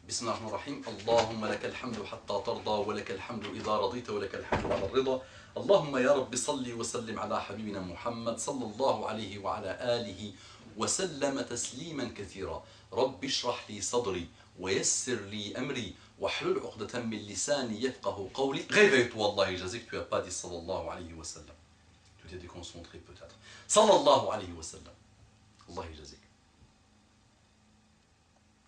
بسم الله الرحمن الرحيم. اللهم لك الحمد حتى ترضى ولك الحمد إذا رضيت ولك الحمد على الرضا. اللهم يا رب صل وسلم على حبيبنا محمد صلى الله عليه وعلى آله وسلم تسليما كثيرا. رب اشرح لي صدري ويسر لي أمري واحلل عقدة من لساني يفقه قولي. Réveille-toi, Allah يجازيك, tu n'as pas dit sallallahu alayhi wa sallam. Tu t'es déconcentré peut-être. Sallallahu alayhi wa sallam. Allah يجازيك.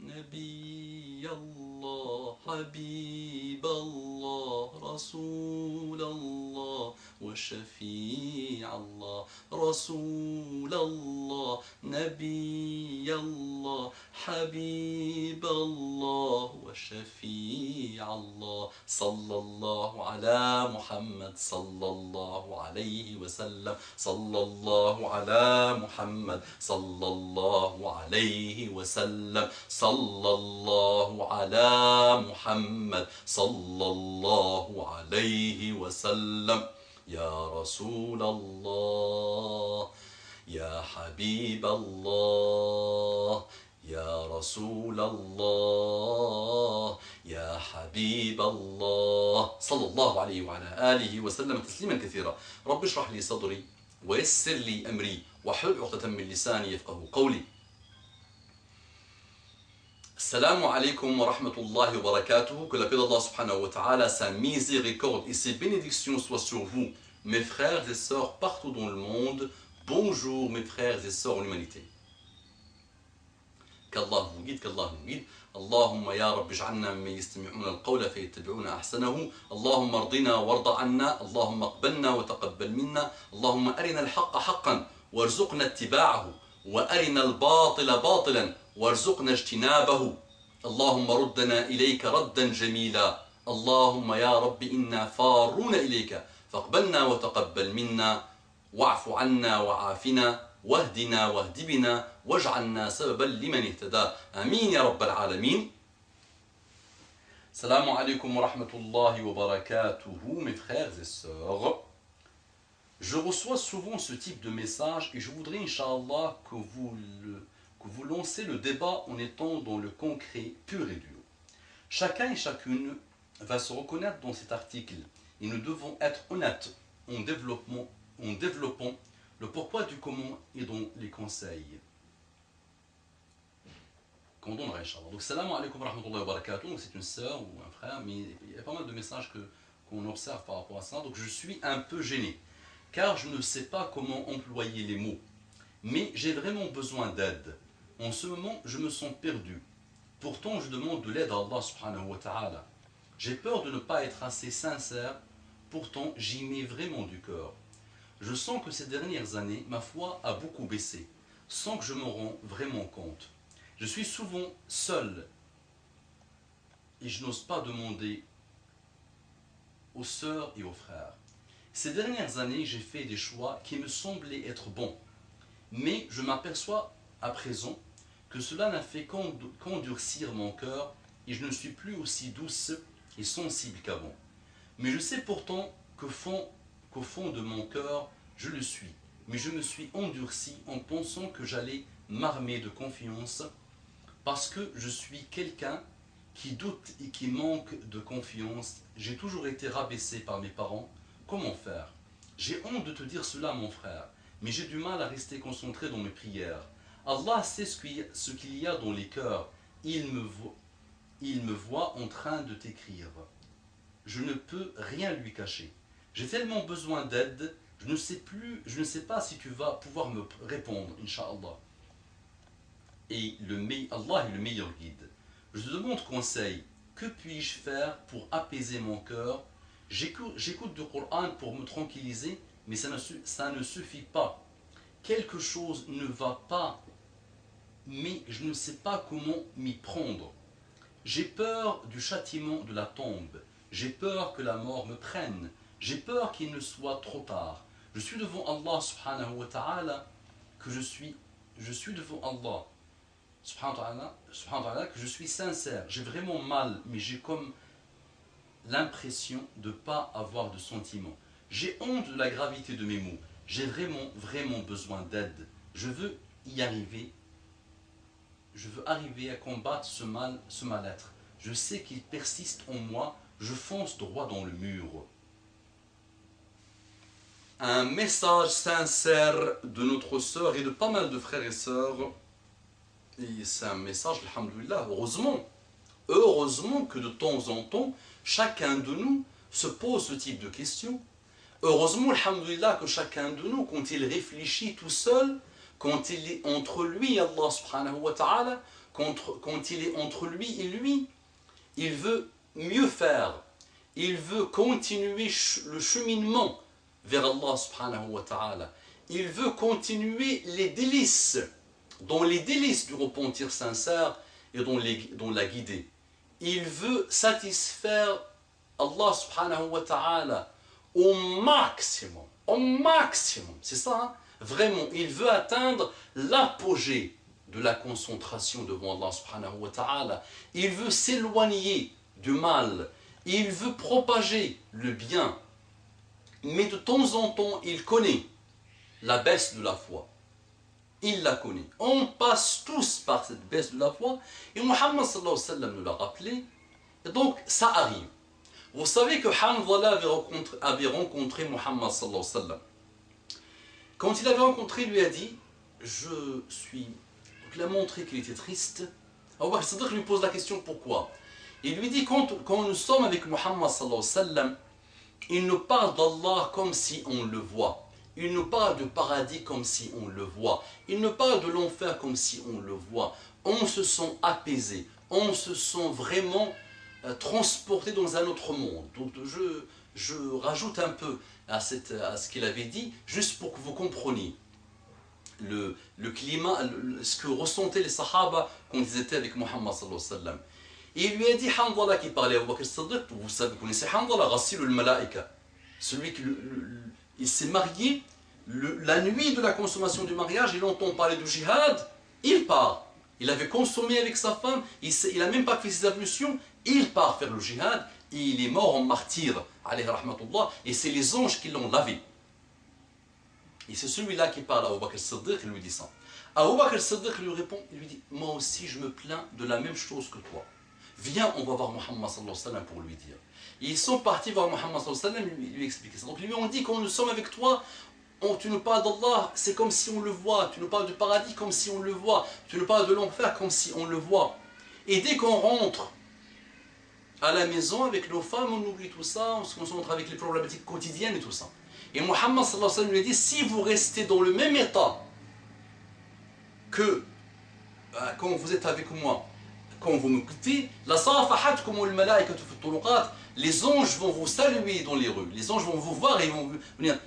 نبي الله حبيب الله رسول الله وشفيع الله رسول الله نبي الله حبيب الله وشفيع الله صلى الله على محمد صلى الله عليه وسلم صلى الله على محمد صلى الله عليه وسلم صلى الله على محمد صلى الله عليه وسلم. يا رسول الله يا حبيب الله يا رسول الله يا حبيب الله صلى الله عليه وعلى آله وسلم تسليما كثيرا. رب اشرح لي صدري ويسر لي أمري واحلل عقدة من لساني يفقه قولي. Assalamu alaikum wa rahmatullahi wa barakatuh. Que la paix d'Allah subhanahu wa ta'ala, sa miséricorde et ses bénédictions soient sur vous, mes frères et sœurs partout dans le monde. Bonjour mes frères et sœurs en humanité. Qu'Allah vous guide, qu'Allah nous guide. Allahumma ya Rabbi ij'alna mimman yastami'una al-qawla fayattabi'una ahsanahu. Allahumma ardina warda anna. Allahumma aqbalna wa taqabbal minna. Allahumma arina al-haqqa haqqan warzuqna ittiba'ahu wa arina al-batila batilan وارزقنا اجتنابه. اللهم ردنا إليك ردا جميلا. اللهم يا رب إنا فارون إليك فاقبلنا وتقبل منا واعف عنا وعافنا واهدنا واهد بنا واجعلنا سببا لمن اهتدى. آمين يا رب العالمين. السلام عليكم ورحمة الله وبركاته mes frères et sœurs. Je reçois souvent ce type de message et je voudrais, Inch'Allah, que vous lancez le débat en étant dans le concret pur et dur. Chacun et chacune va se reconnaître dans cet article et nous devons être honnêtes en développant le pourquoi du comment et dans les conseils qu'on donnera, Inch'Allah. Donc, salam alaikum wa rahmatullahi wa barakatuh. Donc, c'est une sœur ou un frère, mais il y a pas mal de messages qu'on observe par rapport à ça. Donc, je suis un peu gêné, car je ne sais pas comment employer les mots. Mais j'ai vraiment besoin d'aide. En ce moment, je me sens perdu. Pourtant, je demande de l'aide à Allah subhanahu wa ta'ala. J'ai peur de ne pas être assez sincère. Pourtant, j'y mets vraiment du cœur. Je sens que ces dernières années, ma foi a beaucoup baissé, sans que je me rends vraiment compte. Je suis souvent seul et je n'ose pas demander aux sœurs et aux frères. Ces dernières années, j'ai fait des choix qui me semblaient être bons. Mais je m'aperçois à présent que cela n'a fait qu'endurcir mon cœur et je ne suis plus aussi douce et sensible qu'avant. Mais je sais pourtant qu'au fond de mon cœur, je le suis. Mais je me suis endurci en pensant que j'allais m'armer de confiance parce que je suis quelqu'un qui doute et qui manque de confiance. J'ai toujours été rabaissé par mes parents. Comment faire? J'ai honte de te dire cela, mon frère, mais j'ai du mal à rester concentré dans mes prières. Allah sait ce qu'il y a dans les cœurs. Il me voit en train de t'écrire. Je ne peux rien lui cacher. J'ai tellement besoin d'aide, je ne sais pas si tu vas pouvoir me répondre, Inch'Allah. Et Allah est le meilleur guide. Je te demande conseil. Que puis-je faire pour apaiser mon cœur? J'écoute du Coran pour me tranquilliser, mais ça ne suffit pas. Quelque chose ne va pas, mais je ne sais pas comment m'y prendre. J'ai peur du châtiment de la tombe. J'ai peur que la mort me prenne. J'ai peur qu'il ne soit trop tard. Je suis devant Allah subhanahu wa ta'ala, que je suis devant Allah subhanahu wa ta'ala, que je suis sincère. J'ai vraiment mal, mais j'ai comme l'impression de ne pas avoir de sentiments. J'ai honte de la gravité de mes mots. J'ai vraiment besoin d'aide. Je veux y arriver. Je veux arriver à combattre ce mal-être. je sais qu'il persiste en moi, je fonce droit dans le mur. Un message sincère de notre sœur et de pas mal de frères et sœurs. Et c'est un message, alhamdoulilah, heureusement que de temps en temps, chacun de nous se pose ce type de questions. Heureusement, alhamdoulilah, que chacun de nous, quand il réfléchit tout seul, quand il est entre lui et Allah subhanahu wa ta'ala, quand il est entre lui et lui, il veut mieux faire. Il veut continuer le cheminement vers Allah subhanahu wa ta'ala. Il veut continuer les délices, dans les délices du repentir sincère et dans la guider. Il veut satisfaire Allah subhanahu wa ta'ala au maximum, c'est ça, hein? Vraiment, il veut atteindre l'apogée de la concentration devant Allah subhanahu wa ta'ala. Il veut s'éloigner du mal, il veut propager le bien. Mais de temps en temps, il connaît la baisse de la foi. Il la connaît. On passe tous par cette baisse de la foi. Et Muhammad sallallahu alayhi wa sallam nous l'a rappelé. Et donc, ça arrive. Vous savez que Hanzala avait rencontré Muhammad sallallahu alayhi wa sallam. Quand il l'avait rencontré, il lui a dit, je suis... Donc il a montré qu'il était triste. Abu Bakr Siddiq lui pose la question, pourquoi? Il lui dit, quand nous sommes avec Muhammad sallallahu alayhi wa sallam, il nous parle d'Allah comme si on le voit. Il nous parle du paradis comme si on le voit. Il nous parle de l'enfer comme si on le voit. On se sent apaisé. On se sent vraiment transporté dans un autre monde. Donc je rajoute un peu à ce qu'il avait dit, juste pour que vous compreniez le climat, ce que ressentaient les Sahaba quand ils étaient avec Muhammad sallallahu alayhi wa sallam. Et il lui a dit, Hanzala qui parlait à Abu Bakr Siddiq, vous connaissez Hanzala, Ghassilul Malaika, celui qui il s'est marié, la nuit de la consommation du mariage, il entend parler du jihad, il part. Il avait consommé avec sa femme, il n'a même pas fait ses ablutions, il part faire le jihad, et il est mort en martyr, alayhi rahmatullah, et c'est les anges qui l'ont lavé. Et c'est celui-là qui parle à Abu Bakr Siddiq, il lui dit ça. Abu Bakr Siddiq lui répond, il lui dit, moi aussi je me plains de la même chose que toi. Viens, on va voir Muhammad sallallahu alayhi wa sallam pour lui dire. Et ils sont partis voir Muhammad sallallahu alayhi wa sallam lui expliquer ça. Donc ils lui ont dit, quand nous sommes avec toi, tu nous parles d'Allah, c'est comme si on le voit. Tu nous parles du paradis comme si on le voit. Tu nous parles de l'enfer comme si on le voit. Et dès qu'on rentre à la maison avec nos femmes, on oublie tout ça, on se concentre avec les problématiques quotidiennes et tout ça. Et Muhammad sallallahu alayhi wa sallam lui a dit, si vous restez dans le même état que quand vous êtes avec moi, quand vous me quittez, les anges vont vous saluer dans les rues, les anges vont vous voir et vont venir.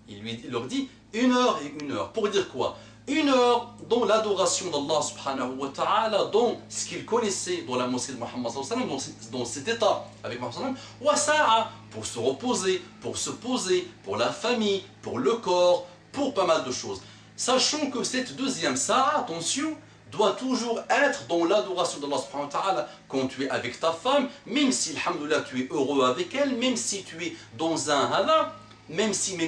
Il leur dit 1 heure et 1 heure. Pour dire quoi? 1 heure dans l'adoration d'Allah subhanahu wa ta'ala, dans ce qu'il connaissait dans la mosquée de Muhammad sallallahu alayhi wa sallam, dans cet état avec Muhammad sallallahu alayhi wa sallam, pour se reposer, pour se poser, pour la famille, pour le corps, pour pas mal de choses. Sachant que cette deuxième sa'a, attention, doit toujours être dans l'adoration d'Allah subhanahu wa ta'ala quand tu es avec ta femme, même si, alhamdoulilah, tu es heureux avec elle, même si tu es dans un hada, même si,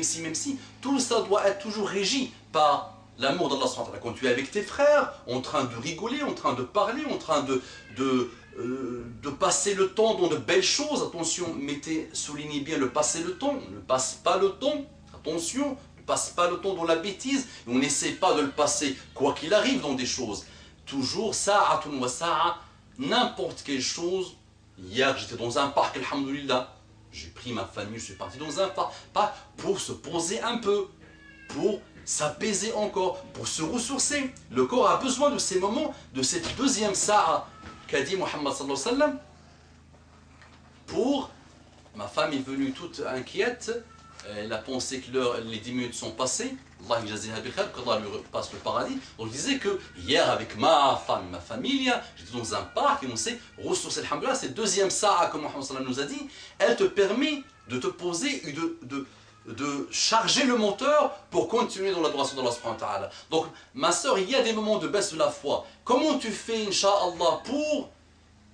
tout ça doit être toujours régi par l'amour d'Allah subhanahu wa ta'ala. Quand tu es avec tes frères, en train de rigoler, en train de parler, en train de passer le temps dans de belles choses, attention, soulignez bien le passer le temps, ne passe pas le temps, attention, ne passe pas le temps dans la bêtise, et on n'essaie pas de le passer, quoi qu'il arrive dans des choses. Toujours, sa'atun wa sa'a, n'importe quelle chose. Hier, j'étais dans un parc, alhamdoulilah. J'ai pris ma famille, je suis parti dans un parc pour se poser un peu, pour s'apaiser encore, pour se ressourcer. Le corps a besoin de ces moments, de cette deuxième sa'a qu'a dit Muhammad sallallahu alayhi wa sallam. Pour, ma femme est venue toute inquiète. Elle a pensé que les 10 minutes sont passées. Allah qu'Allah lui passe le paradis. Donc je disais que hier avec ma femme, ma famille, j'étais dans un parc et on s'est ressourcé. Alhamdoulilah, cette deuxième sa'a, comme Muhammad sallam nous a dit, elle te permet de te poser et de charger le moteur pour continuer dans l'adoration d'Allah subhanahu wa ta'ala. Donc ma soeur, il y a des moments de baisse de la foi. Comment tu fais, Inch'Allah, pour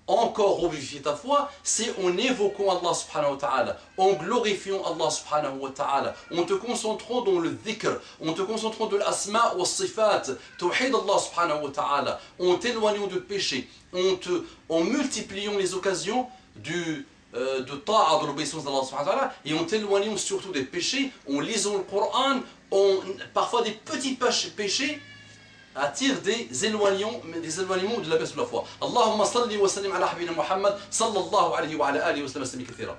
encore revivifier ta foi, c'est en évoquant Allah subhanahu wa ta'ala, en glorifiant Allah subhanahu wa ta'ala, en te concentrant dans le dhikr, en te concentrant dans l'asma wa sifat, tawhid Allah subhanahu wa ta'ala, en t'éloignant de péché, en multipliant les occasions de ta'a, de l'obéissance d'Allah subhanahu wa ta'ala, et en t'éloignant surtout des péchés, en lisant le Coran, parfois des petits péchés, attire des éloignements de la baisse de la foi. Allahumma salli wa sallim ala habibina Muhammad sallallahu alayhi wa ala alihi wa sallam kathira.